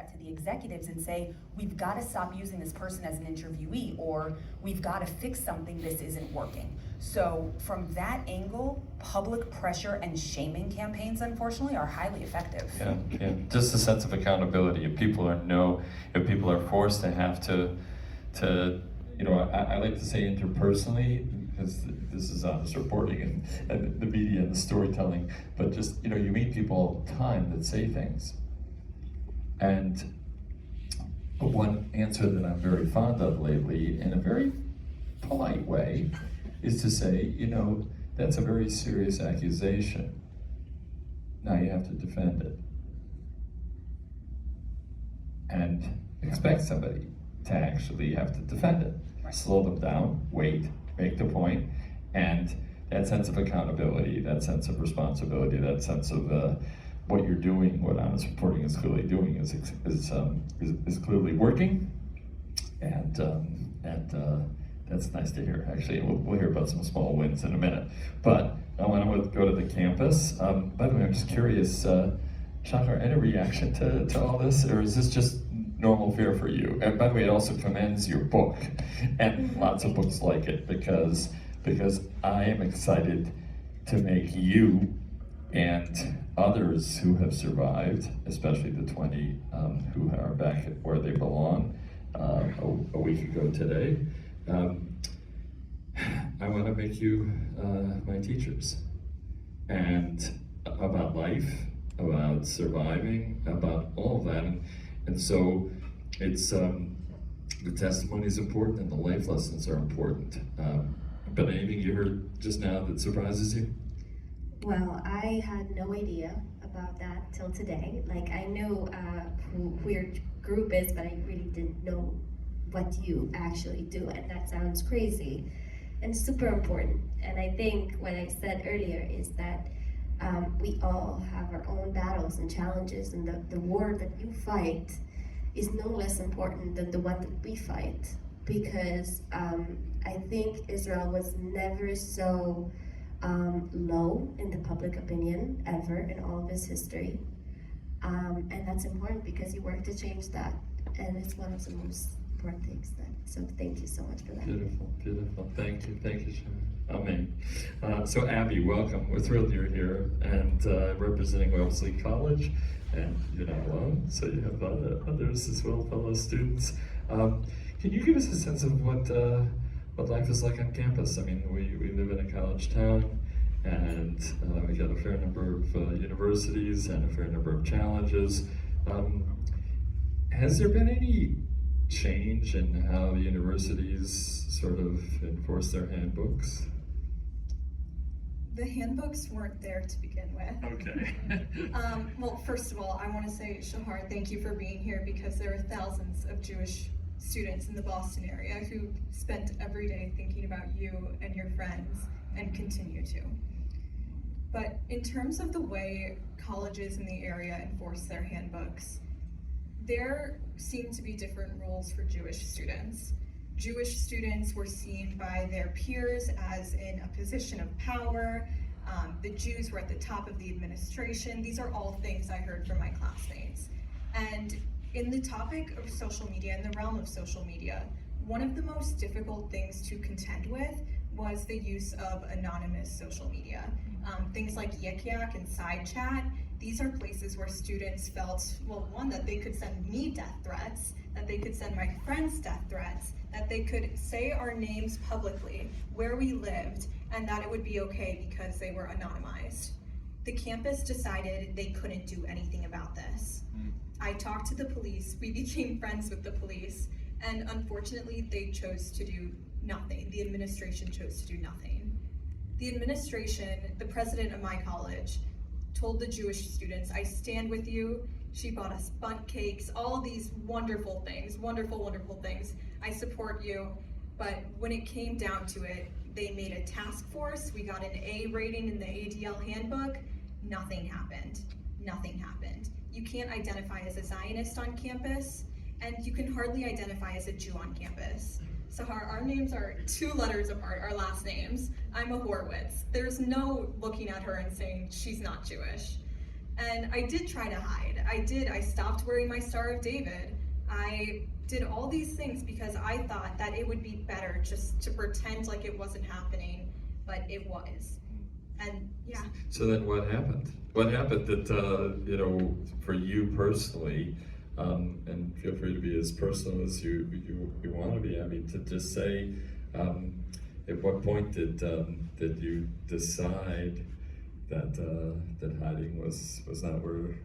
that to the executives and say, we've got to stop using this person as an interviewee, or we've got to fix something, this isn't working. So from that angle, public pressure and shaming campaigns, unfortunately, are highly effective. Yeah. Just a sense of accountability. If people are forced to have to I like to say interpersonally, because this is honest reporting and the media and the storytelling, but just, you meet people all the time that say things. And one answer that I'm very fond of lately, in a very polite way, is to say, that's a very serious accusation. Now you have to defend it. And expect somebody to actually have to defend it. Slow them down, wait, make the point, and that sense of accountability, that sense of responsibility, that sense of what you're doing, what honest reporting is clearly doing, is clearly working, and that's nice to hear. Actually, we'll hear about some small wins in a minute, but I want to go to the campus. By the way, I'm just curious, Shahar, any reaction to all this, or is this just normal fare for you? And by the way, it also commends your book and lots of books like it, because I am excited to make you and others who have survived, especially the 20 who are back where they belong a week ago today. I want to make you my teachers, and about life, about surviving, about all of that. And so it's the testimony is important and the life lessons are important. But anything you heard just now that surprises you? Well, I had no idea about that till today. Like, I know who your group is, but I really didn't know what you actually do, and that sounds crazy and super important. And I think what I said earlier is that we all have our own battles and challenges, and the war that you fight is no less important than the one that we fight, because I think Israel was never so low in the public opinion ever in all of its history, and that's important because you work to change that, and it's one of the most important things. So thank you so much for that. Beautiful. Thank you, Shahar. Amen. So Abby, welcome. We're thrilled you're here and representing Wellesley College, and you're not alone, so you have others as well, fellow students. Can you give us a sense of what life is like on campus? I mean, we live in a college town, and we got a fair number of universities and a fair number of challenges. Has there been any change in how the universities sort of enforce their handbooks? The handbooks weren't there to begin with. Okay. Well, first of all, I want to say, Shahar, thank you for being here, because there are thousands of Jewish students in the Boston area who spent every day thinking about you and your friends, and continue to. But in terms of the way colleges in the area enforce their handbooks, there seem to be different rules for Jewish students. Jewish students were seen by their peers as in a position of power. The Jews were at the top of the administration. These are all things I heard from my classmates. And in the topic of social media, in the realm of social media, one of the most difficult things to contend with was the use of anonymous social media. Things like Yik Yak and Side Chat. These are places where students felt, well, one, that they could send me death threats, that they could send my friends death threats, that they could say our names publicly, where we lived, and that it would be okay because they were anonymized. The campus decided they couldn't do anything about this. I talked to the police, we became friends with the police, and unfortunately they chose to do nothing. The administration chose to do nothing. The administration, the president of my college, told the Jewish students, I stand with you. She bought us bundt cakes, all of these wonderful things, wonderful, wonderful things. I support you. But when it came down to it, they made a task force. We got an A rating in the ADL handbook. Nothing happened. Nothing happened. You can't identify as a Zionist on campus, and you can hardly identify as a Jew on campus. Shahar, our names are 2 letters apart, our last names. I'm a Horovitz. There's no looking at her and saying she's not Jewish. And I did try to hide. I stopped wearing my Star of David. I did all these things because I thought that it would be better just to pretend like it wasn't happening, but it was. And yeah. So then what happened? What happened that, for you personally, and feel free to be as personal as you want to be. I mean, to just say, at what point did you decide that hiding was not where